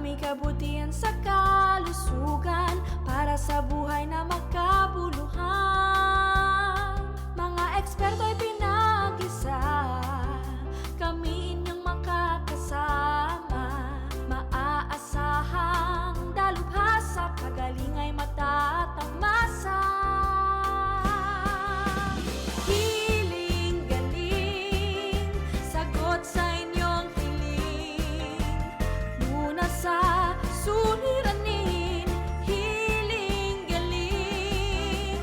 may kabutihan sa kalusugan para sa buhay na makabuluhan. Mga eksperto ay pinag-isa, kami inyong makakasama. Maaasahang dalubhasa, pagaling ay matatamasa. Hiling galing, sagot sa inyong hiling. Muna sa suliranin, hiling galing.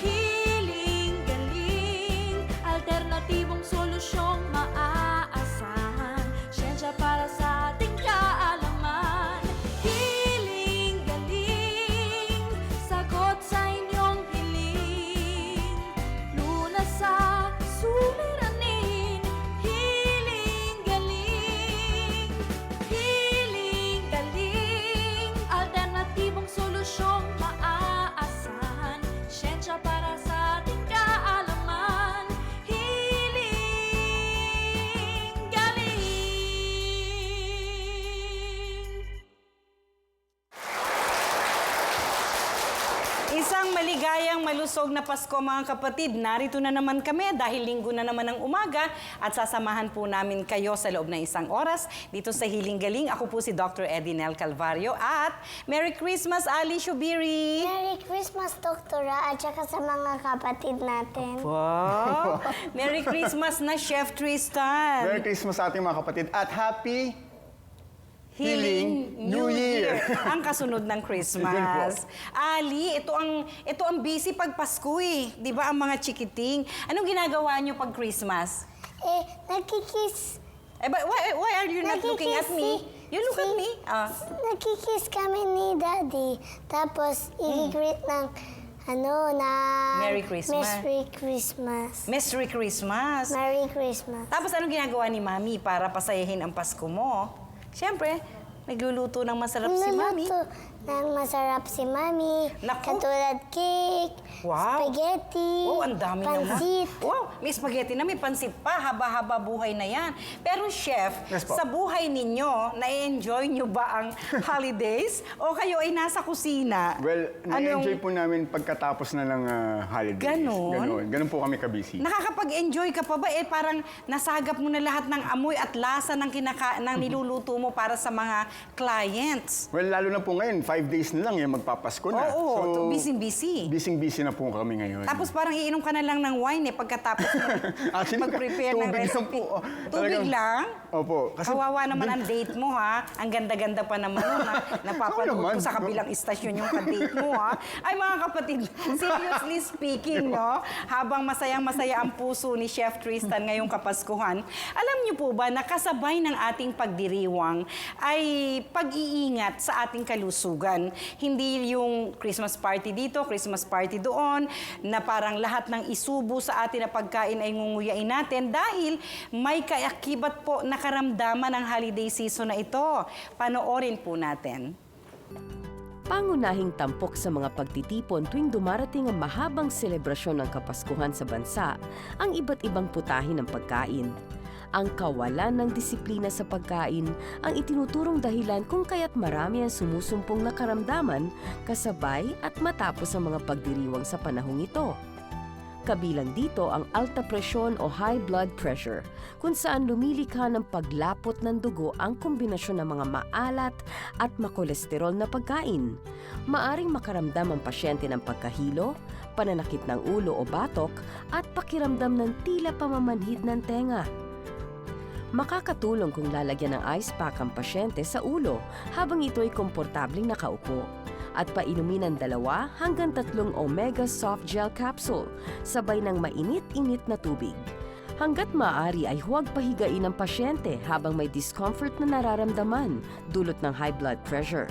Hiling galing, alternatibong solusyong maaasahan. Siyensya para sa ating kaalaman. Hiling galing, sagot sa inyong hiling. Lunas sa suliranin, hiling galing. Hiling galing, alternatibong solusyong maaasahan. Siyensya para sa ating kaalaman. Hiling galing. Isang maligayang malusog na Pasko mga kapatid. Narito na naman kami dahil linggo na naman ng umaga at sasamahan po namin kayo sa loob ng isang oras dito sa Hiling Galing. Ako po si Dr. Edinel Calvario at Merry Christmas, Ali Shubiri! Merry Christmas, Doktora, at saka sa mga kapatid natin. Wow! Merry Christmas na Chef Tristan! Merry Christmas sa ating mga kapatid at Happy Healing New Year. Ang kasunod ng Christmas. Ali, ito ang busy pag Pasko eh. 'Di ba ang mga chikiting? Anong ginagawa niyo pag Christmas? Nagkikiss. But why are you not looking at me? You look at me. Nagkikiss kami ni Daddy. Tapos, i-greet ng, Merry Christmas. Merry Christmas. Merry Christmas. Merry Christmas. Tapos anong ginagawa ni Mami para pasayahin ang Pasko mo? Siyempre, nagluluto ng masarap si Mami. Niluluto ng masarap si Mami. Naku. Katulad cake, Wow. spaghetti, Oh, ang dami pansit. naman. Wow, may spaghetti na, may pansit pa. Haba-haba buhay na yan. Pero chef, Yes po. sa buhay ninyo, na-enjoy nyo ba ang holidays? O kayo ay nasa kusina? Well, na-enjoy po namin pagkatapos na ng holidays. Ganon? Ganon po kami kabisi. Nakakapag-enjoy ka pa ba? Parang nasagap mo na lahat ng amoy at lasa ng niluluto mo para sa mga clients. Well, lalo na po ngayon, 5 days na lang yung magpapasko na. Oo, busy-busy. Busy na po kami ngayon. Tapos parang iinom ka na lang ng wine pagkatapos Actually, mag-prepare ng tubig lang recipe. po. Tubig Talagang- lang? Opo. Kawawa naman ang date mo, ha? Ang ganda-ganda pa naman nun, ha? Napapanood naman. ko sa kabilang istasyon yung ka-date mo, ha? Ay, mga kapatid, seriously speaking, no? Habang masayang-masaya ang puso ni Chef Tristan ngayong Kapaskuhan, alam niyo po ba na kasabay ng ating pagdiriwang ay pag-iingat sa ating kalusugan. Hindi yung Christmas party dito, Christmas party doon, na parang lahat ng isubo sa atin na pagkain ay ngunguyain natin dahil may kaakibat po na karamdaman ng holiday season na ito. Panoorin po natin. Pangunahing tampok sa mga pagtitipon tuwing dumarating ang mahabang selebrasyon ng Kapaskuhan sa bansa, ang iba't ibang putahin ng pagkain. Ang kawalan ng disiplina sa pagkain ang itinuturong dahilan kung kaya't marami ang sumusumpong na karamdaman kasabay at matapos ang mga pagdiriwang sa panahong ito. Kabilang dito ang alta presyon o high blood pressure, kung saan lumilikha ng paglapot ng dugo ang kombinasyon ng mga maalat at makolesterol na pagkain. Maaring makaramdam ang pasyente ng pagkahilo, pananakit ng ulo o batok, at pakiramdam ng tila pamamanhid ng tenga. Makakatulong kung lalagyan ng ice pack ang pasyente sa ulo habang ito ay komportabling nakaupo at painumin ng 2 hanggang 3 Omega Soft Gel Capsule sabay ng mainit-init na tubig. Hanggat maaari ay huwag pahigain ang pasyente habang may discomfort na nararamdaman dulot ng high blood pressure.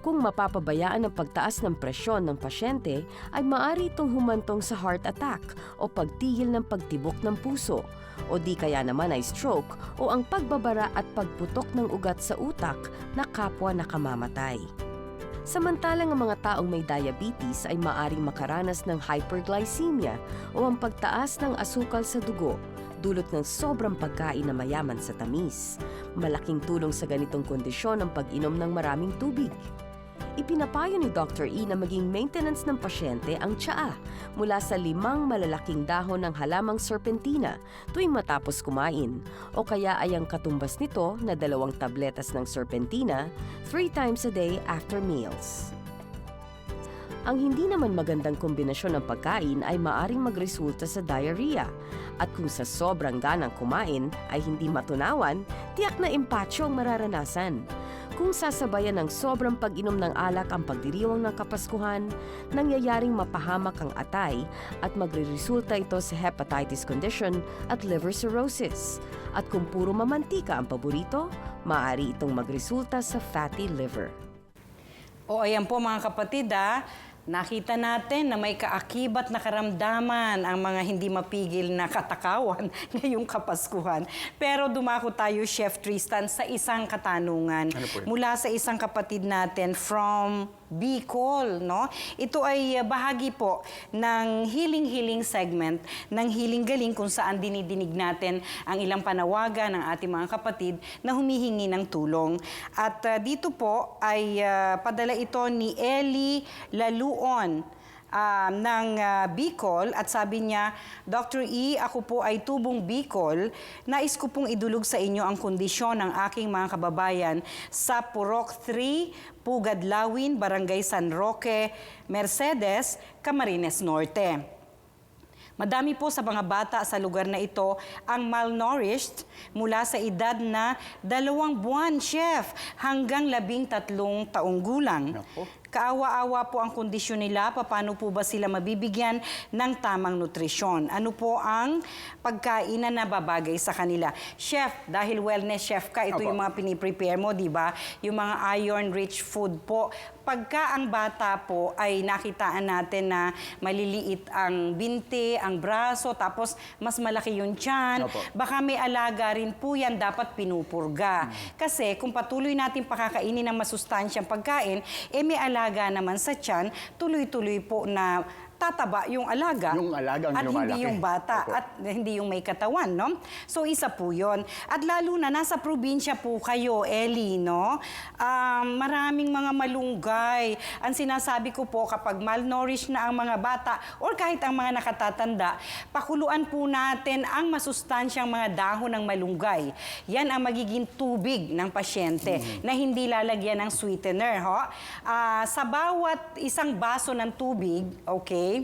Kung mapapabayaan ang pagtaas ng presyon ng pasyente, ay maaari itong humantong sa heart attack o pagtigil ng pagtibok ng puso, o di kaya naman ay stroke o ang pagbabara at pagputok ng ugat sa utak na kapwa nakamamatay. Samantalang ang mga taong may diabetes ay maaring makaranas ng hyperglycemia o ang pagtaas ng asukal sa dugo dulot ng sobrang pagkain na mayaman sa tamis. Malaking tulong sa ganitong kondisyon ang pag-inom ng maraming tubig. Ipinapayo ni Dr. E na maging maintenance ng pasyente ang tsaa mula sa 5 malalaking dahon ng halamang serpentina tuwing matapos kumain o kaya ay ang katumbas nito na 2 tabletas ng serpentina 3 times a day after meals. Ang hindi naman magandang kombinasyon ng pagkain ay maaring magresulta sa diarrhea at kung sa sobrang ganang kumain ay hindi matunawan, tiyak na empacho ang mararanasan. Kung sasabayan ng sobrang pag-inom ng alak ang pagdiriwang ng Kapaskuhan, nangyayaring mapahamak ang atay at magreresulta ito sa hepatitis condition at liver cirrhosis. At kung puro mamantika ang paborito, maaari itong magresulta sa fatty liver. O ayan po mga kapatid, nakita natin na may kaakibat na karamdaman ang mga hindi mapigil na katakawan ngayong Kapaskuhan. Pero dumako tayo, Chef Tristan, sa isang katanungan. Ano po yun? Mula sa isang kapatid natin from Bicol, no? Ito ay bahagi po ng healing segment ng Healing Galing kung saan dinidinig natin ang ilang panawagan ng ating mga kapatid na humihingi ng tulong. At dito po ay padala ito ni Ellie Laluon ng Bicol at sabi niya, Dr. E, ako po ay tubong Bicol. Nais ko pong idulog sa inyo ang kondisyon ng aking mga kababayan sa Purok 3, Pugadlawin, Barangay San Roque, Mercedes, Camarines Norte. Madami po sa mga bata sa lugar na ito ang malnourished mula sa edad na 2 buwan, Chef, hanggang 13 taong gulang. Nako. Kaawa-awa po ang kondisyon nila, paano po ba sila mabibigyan ng tamang nutrisyon? Ano po ang pagkain na nababagay sa kanila? Chef, dahil wellness chef ka, ito Opo. yung mga piniprepare mo, di ba? Yung mga iron-rich food po. Pagka ang bata po ay nakitaan natin na maliliit ang binti, ang braso, tapos mas malaki yung tiyan, Opo. baka may alaga rin po yan, dapat pinupurga. Kasi kung patuloy natin pakakainin ng masustansyang pagkain, may alaga naman sa tiyan, tuloy-tuloy po na tataba yung alaga. Yung alaga ang at lumalaki. hindi yung bata Opo. at hindi yung may katawan, no? So isa po yun. At lalo na nasa probinsya po kayo, Ellie, no? Maraming mga malunggay. Ang sinasabi ko po, kapag malnourished na ang mga bata or kahit ang mga nakatatanda, pakuluan po natin ang masustansyang mga dahon ng malunggay. Yan ang magiging tubig ng pasyente na hindi lalagyan ng sweetener, ho? Sa bawat isang baso ng tubig, okay,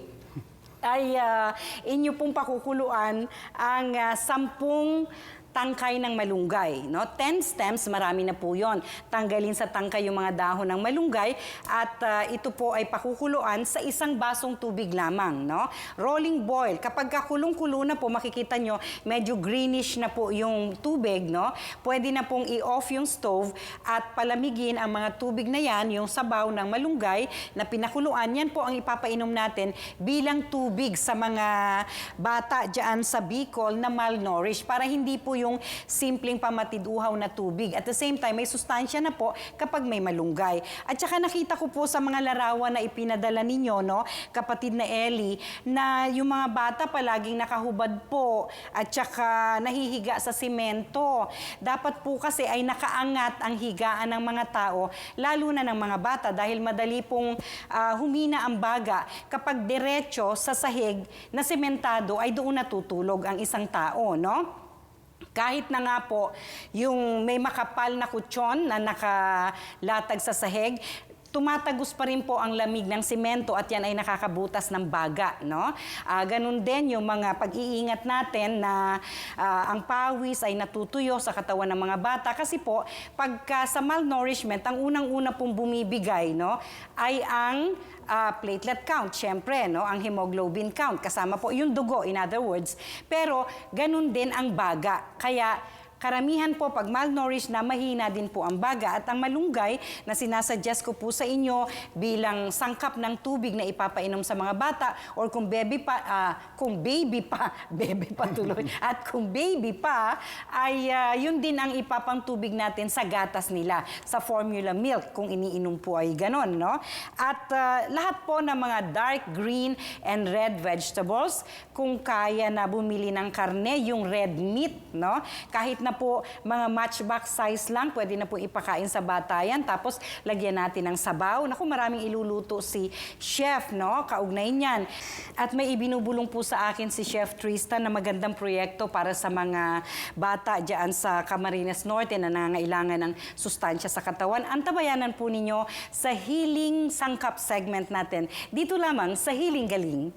ay inyo pong pakukuluan ang 10 tangkay ng malunggay, no? 10 stems, marami na po yon. Tanggalin sa tangkay yung mga dahon ng malunggay at ito po ay pakukuluan sa 1 basong tubig lamang, no? Rolling boil. Kapag kakulong-kulo na po, makikita nyo, medyo greenish na po yung tubig, no? Pwede na pong i-off yung stove at palamigin ang mga tubig na yan, yung sabaw ng malunggay na pinakuluan. Yan po ang ipapainom natin bilang tubig sa mga bata dyan sa Bicol na malnourished para hindi po yung simpleng pamatid-uhaw na tubig. At the same time, may sustansya na po kapag may malunggay. At saka nakita ko po sa mga larawan na ipinadala ninyo, no, kapatid na Ellie, na yung mga bata palaging nakahubad po at saka nahihiga sa simento. Dapat po kasi ay nakaangat ang higaan ng mga tao, lalo na ng mga bata dahil madali pong humina ang baga kapag diretso sa sahig na sementado ay doon natutulog ang isang tao, no? Kahit na nga po, yung may makapal na kutsyon na nakalatag sa sahig, tumatagos pa rin po ang lamig ng semento at yan ay nakakabutas ng baga, no? Ganun din yung mga pag-iingat natin na ang pawis ay natutuyo sa katawan ng mga bata kasi po pagka sa malnourishment, ang unang-una pong bumibigay, no, ay ang platelet count, syempre, no, ang hemoglobin count, kasama po yung dugo, in other words. Pero ganun din ang baga. Kaya karamihan po pag malnourished na mahina din po ang baga at ang malunggay na sinasuggest ko po sa inyo bilang sangkap ng tubig na ipapainom sa mga bata or kung baby pa tuloy at kung baby pa ay yun din ang ipapang tubig natin sa gatas nila sa formula milk kung iniinom po ay ganon, no? At lahat po ng mga dark green and red vegetables, kung kaya na bumili ng karne, yung red meat, no? Kahit na po mga matchbox size lang, pwede na po ipakain sa bata yan. Tapos, lagyan natin ng sabaw. Naku, maraming iluluto si Chef, no? Kaugnay niyan. At may ibinubulong po sa akin si Chef Tristan na magandang proyekto para sa mga bata dyan sa Camarines Norte na nangangailangan ng sustansya sa katawan. Antabayanan po ninyo sa Healing Sangkap segment natin. Dito lamang sa Healing Galing.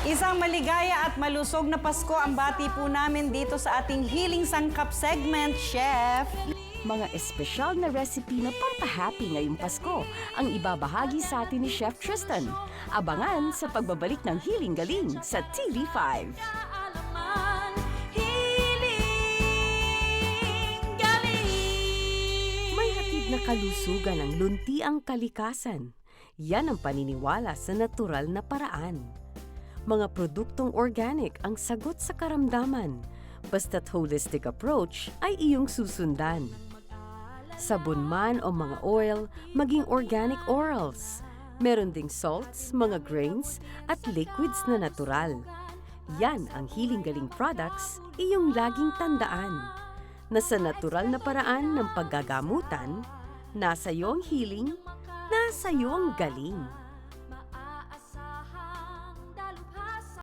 Isang maligaya at malusog na Pasko ang bati po namin dito sa ating Healing Sangkap segment, Chef. Mga espesyal na recipe na pampahappy ngayong Pasko ang ibabahagi sa atin ni Chef Tristan. Abangan sa pagbabalik ng Healing Galing sa TV5. Kaalaman, hiling galing. May hatid na kalusugan ang luntiang kalikasan. Yan ang paniniwala sa natural na paraan. Mga produktong organic ang sagot sa karamdaman. Basta't holistic approach ay iyong susundan. Sabon man o mga oil, maging organic orals. Meron ding salts, mga grains, at liquids na natural. Yan ang Healing Galing products, iyong laging tandaan. Na sa natural na paraan ng paggagamutan, nasa iyo ang healing, nasa iyo ang galing.